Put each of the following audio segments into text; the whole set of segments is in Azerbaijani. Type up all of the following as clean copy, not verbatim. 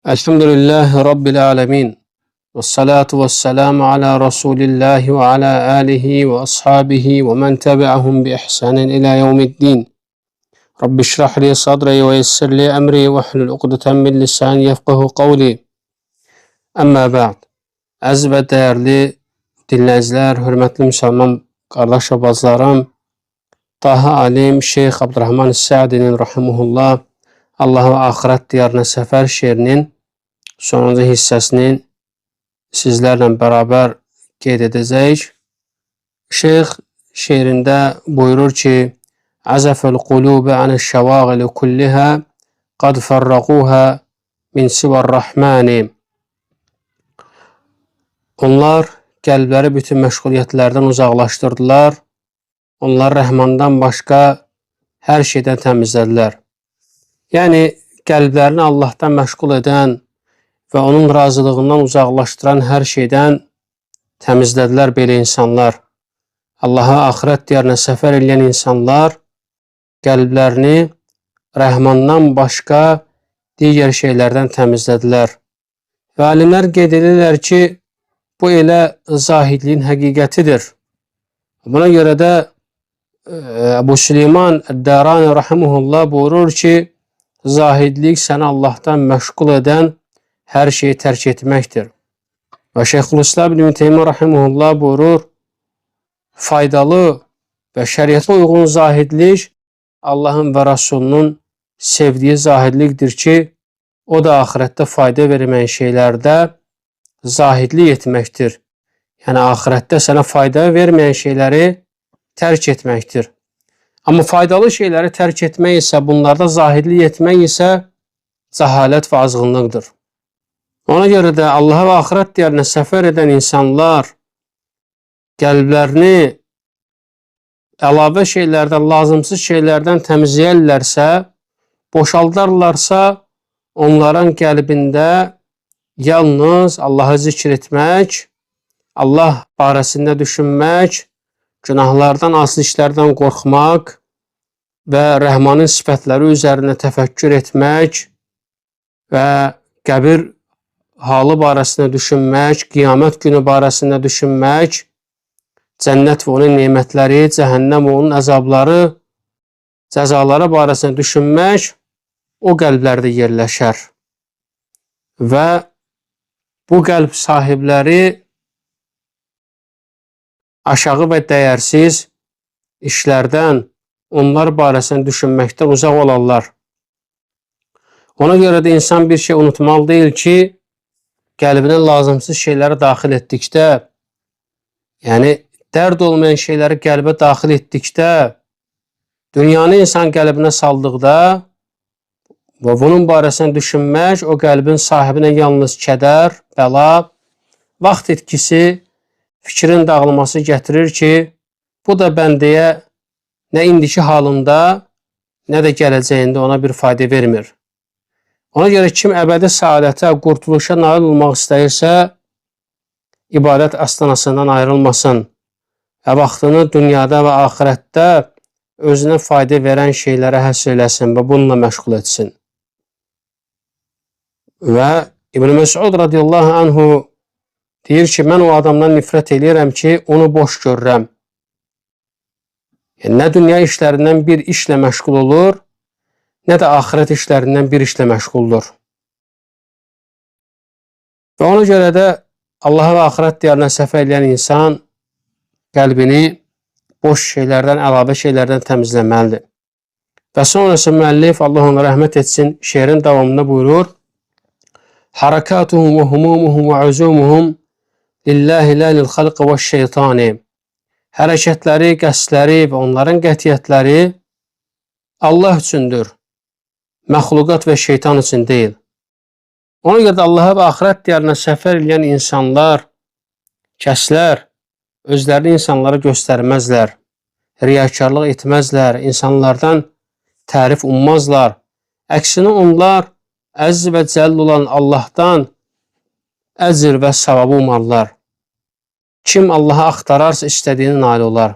Elhamdülillahi Rabbil alemin. Vessalatu vesselamu ala Resulillahi ve ala alihi ve ashabihi ve men tebi'ahum bi ihsanin ila yevmiddin. Rabbi şrah li sadri ve yessir li emri ve hlul uqdeten min lisani yefqahu qavli. Amma ba'd. Əziz və dəyərli dinləyicilər, hörmətli müsəlman qardaş və bacılarım, Taha alim Şeyx Abdurrahman Sə'dinin rahimehullah Allah və axirət diyarına səfər şeirinin sonuncu hissəsini sizlərlə bərabər qeyd edəcəyik. Şeyx şeirində buyurur ki, Əzəfəl qulubə anəş-şəvağili kullihə qad fərrəquhə min sivər-rəhməni. Onlar qəlbləri bütün məşğuliyyətlərdən uzaqlaşdırdılar. Onlar Rəhmandan başqa hər şeydən təmizlədilər. Yəni, qəlblərini Allahdan məşğul edən və onun razılığından uzaqlaşdıran hər şeydən təmizlədilər belə insanlar. Allaha axirət diyarına səfər edən insanlar qəlblərini Rəhmandan başqa digər şeylərdən təmizlədilər. Və alimlər qeyd edirlər ki, bu elə zahidliyin həqiqətidir. Buna görə də Əbu Süleyman Əd-Dərani rahimehullah buyurur ki, zahidlik səni Allahdan məşğul edən hər şeyi tərk etməkdir. Və Şeyxülislam İbn Teymiyyə rahimehullah buyurur, faydalı və şəriətə uyğun zahidlik Allahın və Rasulunun sevdiyi zahidlikdir ki, o da axirətdə fayda verməyən şeylərdə zahidlik etməkdir. Yəni, axirətdə sənə fayda verməyən şeyləri tərk etməkdir. Amma faydalı şeyləri tərk etmək isə, bunlarda zahidlik etmək isə cəhalət və azğınlıqdır. Ona görə də Allaha və axirət diyarına səfər edən insanlar qəlblərini əlavə şeylərdən, lazımsız şeylərdən təmizləyərlərsə, boşaldarlarsa, onların qəlbində yalnız Allahı zikr etmək, Allah barəsində düşünmək, günahlardan, asıl işlərdən qorxmaq və Rəhmanın sifətləri üzərində təfəkkür etmək və qəbir halı barəsində düşünmək, qiyamət günü barəsində düşünmək, cənnət və onun nemətləri, cəhənnəm və onun əzabları, cəzaları barəsində düşünmək o qəlblərdə yerləşər. Və bu qəlb sahibləri aşağı və dəyərsiz işlərdən, onlar barəsində düşünməkdən uzaq olarlar. Ona görə də insan bir şey unutmalı deyil ki, qəlbinə lazımsız şeyləri daxil etdikdə, yəni dərd olmayan şeyləri qəlbə daxil etdikdə, dünyanı insan qəlbinə saldıqda və bunun barəsində düşünmək o qəlbin sahibinə yalnız kədər, bəla, vaxt etkisi, fikrin dağılması gətirir ki, bu da bəndəyə nə indiki halında, nə də gələcəyində ona bir fayda vermir. Ona görə kim əbədi saadətə, qurtuluşa nail olmaq istəyirsə, ibadət astanasından ayrılmasın və vaxtını dünyada və axirətdə özünə fayda verən şeylərə həsr eləsin və bununla məşğul etsin. Və İbn Məsud radiyallahu anhu deyir ki, mən o adamdan nifrət eləyirəm ki, onu boş görürəm. Yəni, nə dünya işlərindən bir işlə məşğul olur, nə də axirət işlərindən bir işlə məşğuldur. Və ona görə də Allaha və axirət diyarına səfər edən insan qəlbini boş şeylərdən, əlavə şeylərdən təmizləməlidir. Və sonrası müəllif, Allah ona rəhmət etsin, şeirin davamında buyurur, Harakatuhum və humumuhum və üzumuhum lillahi la lil xalqi və şeytani. Hərəkətləri, qəsdləri və onların qətiyyətləri Allah üçündür, məxluqat və şeytan üçün deyil. Ona görə də Allaha və axirət diyarına səfər edən insanlar, kəslər, özlərini insanlara göstərməzlər, riyakarlıq etməzlər, insanlardan tərif ummazlar. Əksinə onlar əziz və cəlil olan Allahdan əcr və savabı umarlar. Kim Allahı axtararsa istədiyini nail olar.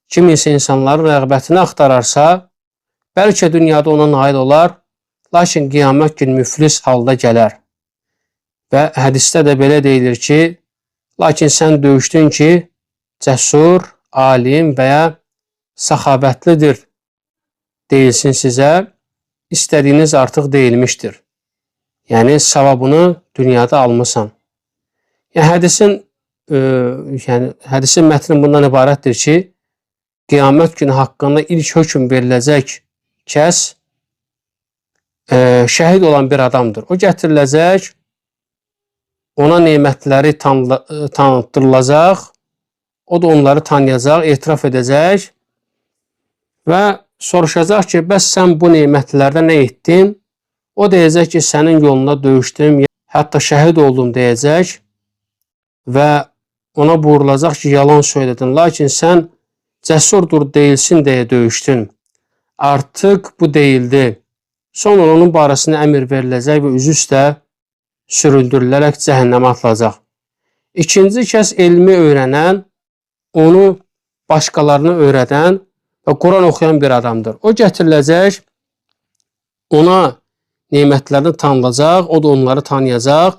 Kim isə insanların rəğbətini axtararsa, bəlkə dünyada ona nail olar, lakin qiyamət gün müflis halda gələr. Və hədisdə də belə deyilir ki, lakin sən döyüşdün ki, cəsur, alim və ya səxavətlidir deyilsin sizə, istədiyiniz artıq deyilmişdir. Yəni, savabını dünyada almısan. Hədisin mətni bundan ibarətdir ki, qiyamət günü haqqında ilk hökm veriləcək kəs şəhid olan bir adamdır. O gətiriləcək, ona nemətləri tanıtdırılacaq, o da onları tanıyacaq, etiraf edəcək və soruşacaq ki, bəs sən bu nemətlərdə nə etdin? O deyəcək ki, sənin yolunda döyüşdüm, hətta şəhid oldum deyəcək və ona buyurulacaq ki, yalan söylədin, lakin sən cəsurdur deyilsin deyə döyüşdün. Artıq bu deyildi. Sonra onun barəsində əmr veriləcək və üzü üstə süründürülərək cəhənnəmə atılacaq. İkinci kəs elmi öyrənən, onu başqalarına öyrədən və Quran oxuyan bir adamdır. O gətiriləcək, ona nemətlərini tanınacaq, o da onları tanıyacaq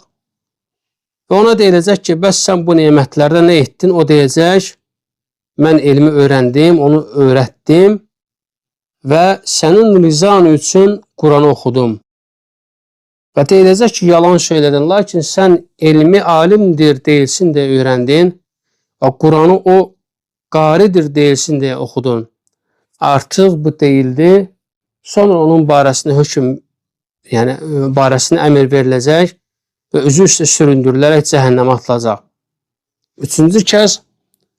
və ona deyiləcək ki, bəs sən bu nemətlərdə nə etdin? O deyəcək, mən elmi öyrəndim, onu öyrətdim və sənin rizan üçün Quranı oxudum. Və deyiləcək ki, yalan söylədin, lakin sən elmi alimdir deyilsin deyə öyrəndin və Quranı o qaridir deyilsin deyə oxudun. Artıq bu deyildi. Sonra onun barəsində barəsində əmr veriləcək və üzü üstə süründürülərək cəhənnəmə atılacaq. Üçüncü kəs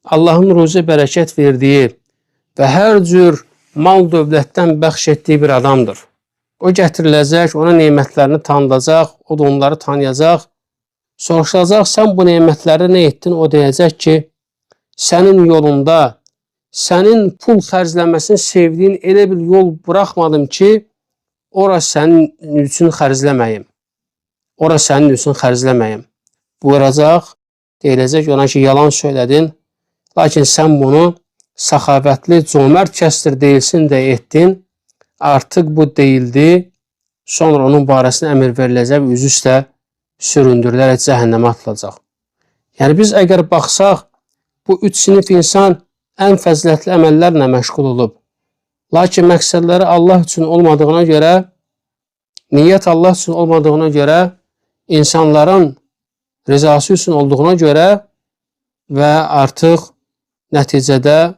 Allahın ruzi bərəkət verdiyi və hər cür mal dövlətdən bəxş etdiyi bir adamdır. O gətiriləcək, ona nemətlərini tanıdacaq, o da onları tanıyacaq. Soruşacaq, sən bu nemətləri nə etdin? O deyəcək ki, sənin yolunda, sənin pul xərcləməsini sevdiyin elə bir yol buraxmadım ki, ora sənin üçün xərcləməyim. Ora sənin üçün xərcləməyim. Buyuracaq, deyiləcək ona ki, yalan söylədin, lakin sən bunu səxavətli, cömərd kəsdir deyilsin də etdin. Artıq bu deyildi. Sonra onun barəsində əmr veriləcək və üzü üstə süründürülərək cəhənnəmə atılacaq. Yəni biz əgər baxsaq, bu üç sinif insan ən fəzilətli əməllərlə məşğul olub. Lakin məqsədləri Allah üçün olmadığına görə, niyyət Allah üçün olmadığına görə, insanların rizası üçün olduğuna görə və artıq nəticədə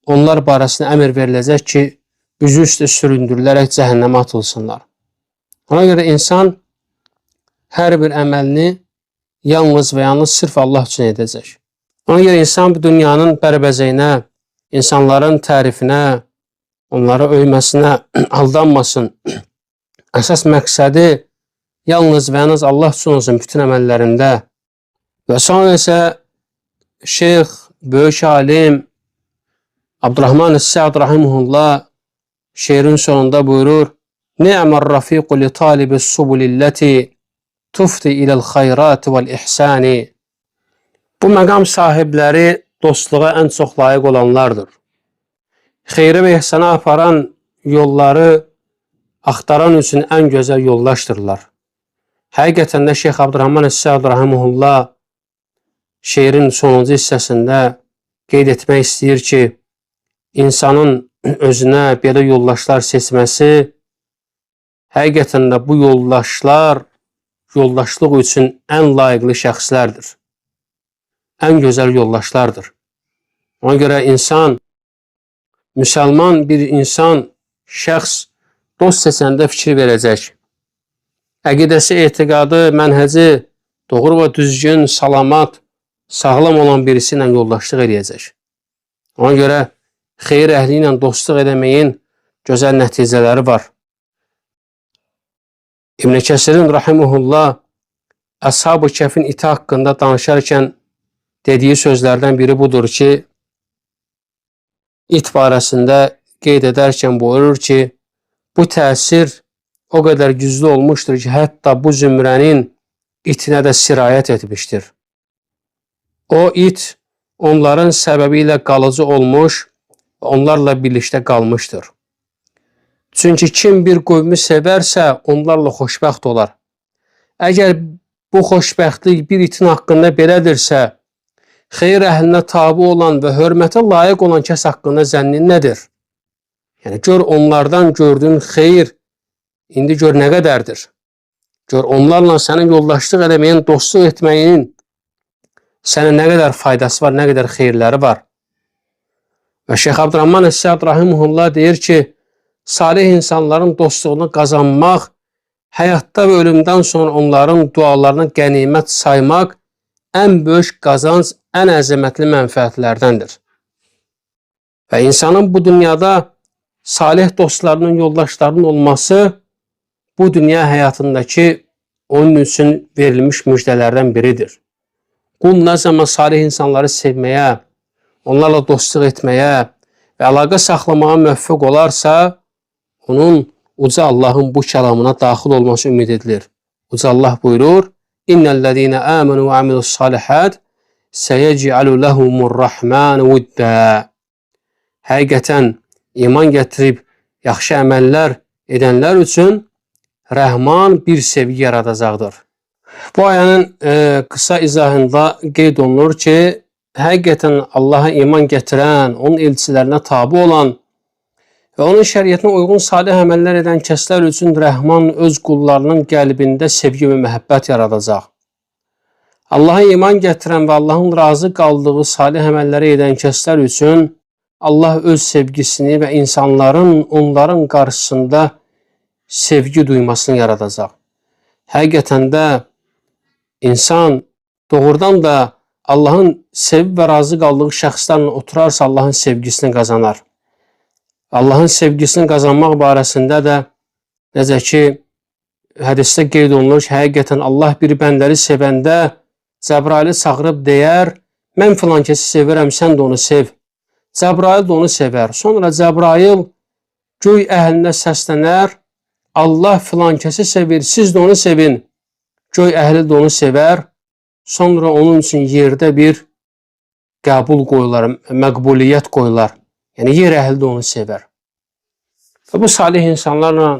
onlar barəsində əmr veriləcək ki, üzü üstə süründürülərək cəhənnəmə atılsınlar. Ona görə insan hər bir əməlini yalnız və yalnız sırf Allah üçün edəcək. Ona görə insan bu dünyanın bərbəzəyinə, insanların tərifinə, onları öyməsinə aldanmasın. Əsas məqsədi yalnız və yalnız Allah üçün olsun bütün əməllərində. Və sonra isə şeyx, böyük alim Abdurrahman Es-Sa'd rahimehullah şeirin sonunda buyurur: "Ni'mar rafiqu li talibis subulillati tufti ilal xayrat vel ihsani." Bu məqam sahibləri dostluğa ən çox layiq olanlardır. Xeyri və ihsana aparan yolları axtaran üçün ən gözəl yoldaşdırlar. Həqiqətən də Şeyx Abdurrahman Es-Sa'd rahimehullah şeirin sonuncu hissəsində qeyd etmək istəyir ki, insanın özünə belə yoldaşlar seçməsi həqiqətən də bu yoldaşlar yoldaşlıq üçün ən layiqli şəxslərdir. Ən gözəl yoldaşlardır. Ona görə insan, müsəlman bir insan, şəxs dost seçəndə fikir verəcək. Əqidəsi, etiqadı, mənhəci doğru və düzgün, salamat, sağlam olan birisi ilə yoldaşlıq edəcək. Ona görə xeyir əhli ilə dostluq edəməyin gözəl nəticələri var. İbn Kəsirin rahimehullah Əshab-ı Kəhfin iti haqqında danışarkən dediyi sözlərdən biri budur ki, it barəsində qeyd edərkən buyurur ki, bu təsir o qədər güclü olmuşdur ki, hətta bu zümrənin itinə də sirayət etmişdir. O it onların səbəbi ilə qalıcı olmuş və onlarla birlikdə qalmışdır. Çünki kim bir qövmü sevərsə, onlarla xoşbəxt olar. Əgər bu xoşbəxtlik bir itin haqqında belədirsə, xeyir əhlinə tabi olan və hörmətə layiq olan kəs haqqında zənnin nədir? Yəni, gör onlardan gördüyün xeyir indi gör nə qədərdir? Gör onlarla sənin yoldaşlıq eləməyin, dostluq etməyin sənə nə qədər faydası var, nə qədər xeyirləri var. Və Şeyx Abdurrahman Es-Səd rahimehullah deyir ki, salih insanların dostluğunu qazanmaq, həyatda və ölümdən sonra onların dualarına qənimət saymaq ən böyük qazanc, ən əzəmətli mənfəətlərdəndir. Və insanın bu dünyada salih dostlarının, yoldaşlarının olması bu dünya həyatındakı onun üçün verilmiş müjdələrdən biridir. Qul nə zaman salih insanları sevməyə, onlarla dostluq etməyə və əlaqə saxlamağa müvəffəq olarsa, onun uca Allahın bu kəlamına daxil olması ümid edilir. Uca Allah buyurur, İnnellezine amenu ve amilus salihat seyec'alu lehumur-rahman vudda. Həqiqətən iman gətirib yaxşı əməllər edənlər üçün Rəhman bir sevgi yaradacaqdır. Bu ayənin qısa izahında qeyd olunur ki, həqiqətən Allaha iman gətirən, onun elçilərinə tabi olan və onun şəriətinə uyğun salih əməllər edən kəslər üçün Rəhman öz qullarının qəlbində sevgi və məhəbbət yaradacaq. Allaha iman gətirən və Allahın razı qaldığı salih əməlləri edən kəslər üçün Allah öz sevgisini və insanların onların qarşısında sevgi duymasını yaradacaq. Həqiqətən də insan doğrudan da Allahın sevib və razı qaldığı şəxslərlə oturarsa Allahın sevgisini qazanar. Allahın sevgisini qazanmaq barəsində də necə ki, hədisdə qeyd olunur ki, həqiqətən Allah bir bəndəri sevəndə Cəbraili çağırıb deyər, mən filan kəsi sevirəm, sən də onu sev. Cəbrail də onu sevər. Sonra Cəbrail göy əhlinə səslənər, Allah filan kəsi sevir, siz də onu sevin. Göy əhli də onu sevər. Sonra onun üçün yerdə bir qəbul qoyular, məqbuliyyət qoyular. Yəni, yer əhli də onu sevər. Və bu salih insanlarla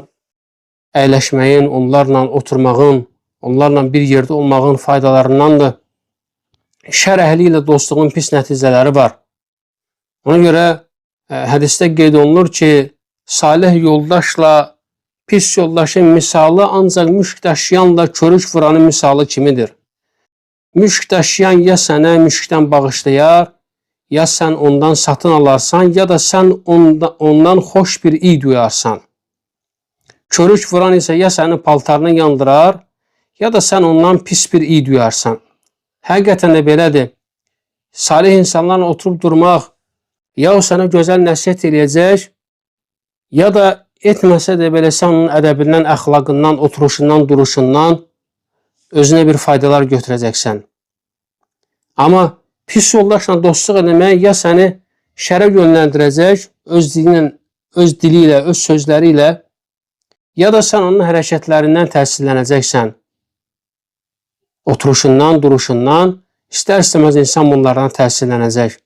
əyləşməyin, onlarla oturmağın, onlarla bir yerdə olmağın faydalarındandır. Şər əhli ilə dostluğun pis nəticələri var. Ona görə hədisdə qeyd olunur ki, salih yoldaşla pis yoldaşın misalı ancaq müşk daşıyanla körük vuranın misalı kimidir. Müşk daşıyan ya sənə müşkdən bağışlayar, ya sən ondan satın alarsan, ya da sən ondan xoş bir iy duyarsan. Körük vuran isə ya sənin paltarını yandırar, ya da sən ondan pis bir iy duyarsan. Həqiqətən də belədir. Salih insanlarla oturub durmaq, ya o sənə gözəl nəsihət eləyəcək, ya da etməsə də belə sən onun ədəbindən, əxlaqından, oturuşundan, duruşundan özünə bir faydalar götürəcəksən. Amma pis yoldaşla dostluq eləmək ya səni şərə yönləndirəcək öz dili ilə, öz sözləri ilə, ya da sən onun hərəkətlərindən təsirlənəcəksən. Oturuşundan, duruşundan istər-istəməz insan bunlardan təsirlənəcək.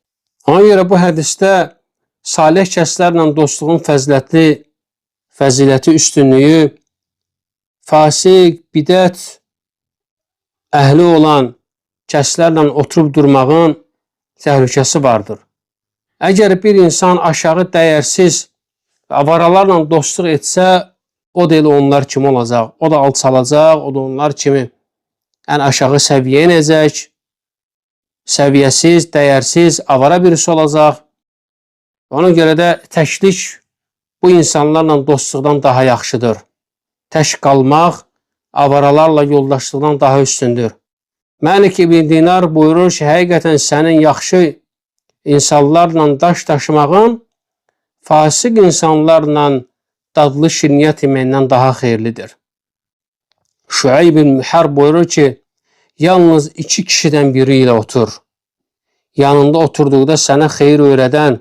Ona görə bu hədisdə salih kəslərlə dostluğun fəziləti, üstünlüyü, fasiq, bidət əhli olan kəslərlə oturub durmağın təhlükəsi vardır. Əgər bir insan aşağı dəyərsiz avaralarla dostluq etsə, o da elə onlar kimi olacaq. O da alçalacaq, o da onlar kimi ən aşağı səviyyə inəcək, səviyyəsiz, dəyərsiz, avara birisi olacaq. Ona görə də təklik bu insanlarla dostluqdan daha yaxşıdır. Tək qalmaq avaralarla yoldaşlıqdan daha üstündür. Məlik İbn Dinar buyurur ki, həqiqətən sənin yaxşı insanlarla daş daşımağın fasik insanlarla dadlı şirniyyat yeməyindən daha xeyirlidir. Şüeyb bin Mühər buyurur ki, yalnız iki kişidən biri ilə otur. Yanında oturduqda sənə xeyir öyrədən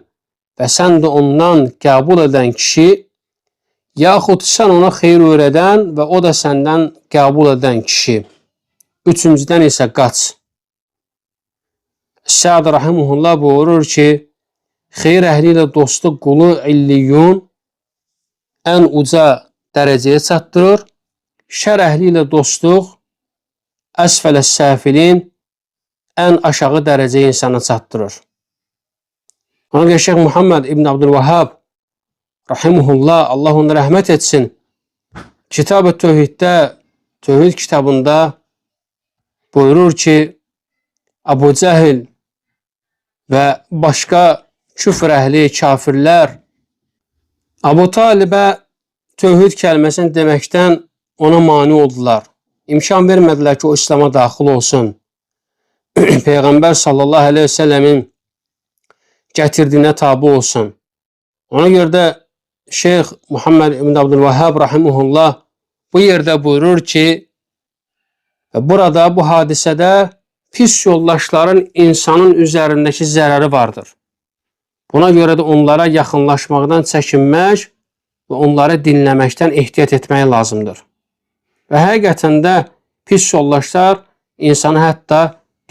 və sən də ondan qəbul edən kişi, yaxud sən ona xeyir öyrədən və o da səndən qəbul edən kişi. Üçüncüdən isə qaç. Səd rahimehullah buyurur ki, xeyir əhli ilə dostluq qulu illiyun ən uca dərəcəyə çatdırır. Şər əhli ilə dostluq əsfələs-səfilin ən aşağı dərəcəyə insana çatdırır. Ona görə Şeyx Muhammed İbn Abdülvahhab rahimehullah, Allah ona rəhmət etsin, Kitab-ı Tövhiddə, Tövhid kitabında buyurur ki, Əbu Cəhil və başqa küfr əhli, kafirlər Əbu Talibə tövhid kəlməsini deməkdən ona mani oldular. İmkan vermədilər ki, o İslam'a daxil olsun. Peyğəmbər sallallahu aleyhi ve sellemin gətirdiyinə tabi olsun. Ona görə də Şeyx Muhammed İbn Abdülvahhab rahimehullah bu yerdə buyurur ki, burada bu hadisədə pis yoldaşların insanın üzərindəki zərəri vardır. Buna görə də onlara yaxınlaşmaqdan çəkinmək və onları dinləməkdən ehtiyat etmək lazımdır. Və həqiqətən də pis yoldaşlar insanı hətta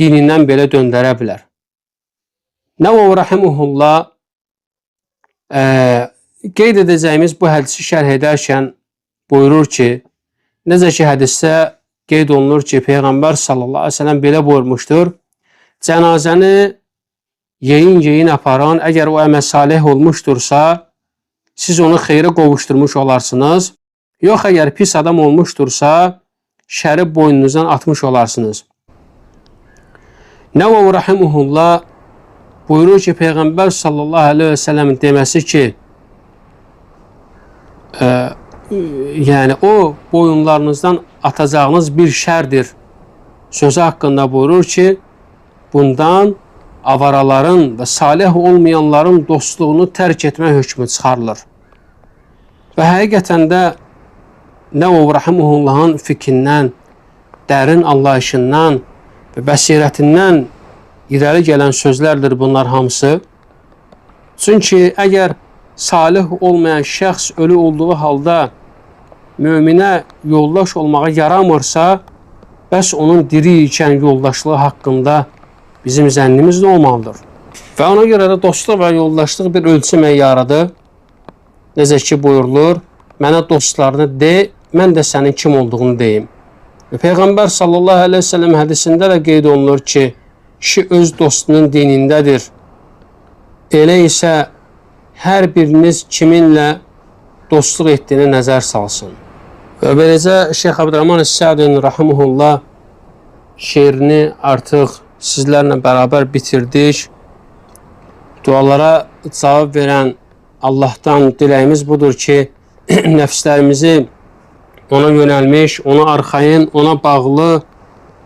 dinindən belə döndərə bilər. Nəvəvi rahimehullah qeyd edəcəyimiz bu hədisi şərh edərkən buyurur ki, necə ki hədisdə qeyd olunur ki, Peyğəmbər sallallahu aleyhi ve sellem belə buyurmuşdur, cənazəni yeyin aparan, əgər o əməl salih olmuşdursa, siz onu xeyrə qovuşturmuş olarsınız. Yox, əgər pis adam olmuşdursa, şəri boynunuzdan atmış olarsınız. Nəvəvi rahimehullah buyurur ki, Peyğəmbər sallallahu aleyhi ve sellem deməsi ki, yəni o boyunlarınızdan atacağınız bir şərdir sözü haqqında buyurur ki, bundan avaraların və salih olmayanların dostluğunu tərk etmə hökmü çıxarılır. Və həqiqətən də Nəvəvi rahimehullahın fikrindən, dərin anlayışından və bəsirətindən irəli gələn sözlərdir bunlar hamısı. Çünki əgər salih olmayan şəxs ölü olduğu halda möminə yoldaş olmağa yaramırsa, bəs onun diri ikən yoldaşlığı haqqında bizim zənnimiz nə olmalıdır? Və ona görə də dostluq və yoldaşlıq bir ölçü meyarıdır. Necə ki buyurulur, mənə dostlarını de, mən də sənin kim olduğunu deyim. Və Peyğəmbər sallallahu aleyhi ve sellem hədisində də qeyd olunur ki, kişi öz dostunun dinindədir. Elə isə hər biriniz kiminlə dostluq etdiyini nəzər salsın. Və beləcə Şeyx Abdurrahman Es-Sa'din rahimehullah şeirini artıq sizlərlə bərabər bitirdik. Dualara cavab verən Allahdan diləyimiz budur ki, nəfslərimizi ona yönəlmiş, ona arxayın, ona bağlı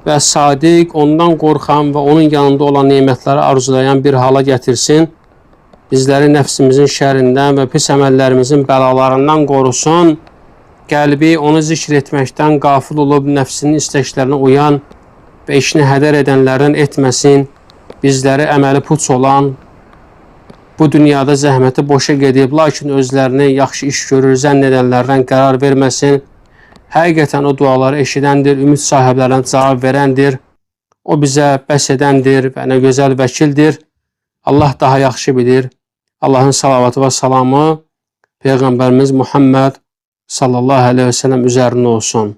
və sadiq, ondan qorxan və onun yanında olan nemətləri arzulayan bir hala gətirsin. Bizləri nəfsimizin şərindən və pis əməllərimizin bəlalarından qorusun. Qəlbi onu zikr etməkdən qafil olub nəfsinin istəklərinə uyan və işini hədər edənlərdən etməsin. Bizləri əməli puç olan, bu dünyada zəhməti boşa gedib, lakin özlərini yaxşı iş görür, zənn edənlərdən qərar verməsin. Həqiqətən o duaları eşidəndir, ümid sahiblərinə cavab verəndir. O bizə bəs edəndir və nə gözəl vəkildir. Allah daha yaxşı bilir. Allahın salavatı və salamı Peyğəmbərimiz Muhammed sallallahu aleyhi ve sellem üzərində olsun.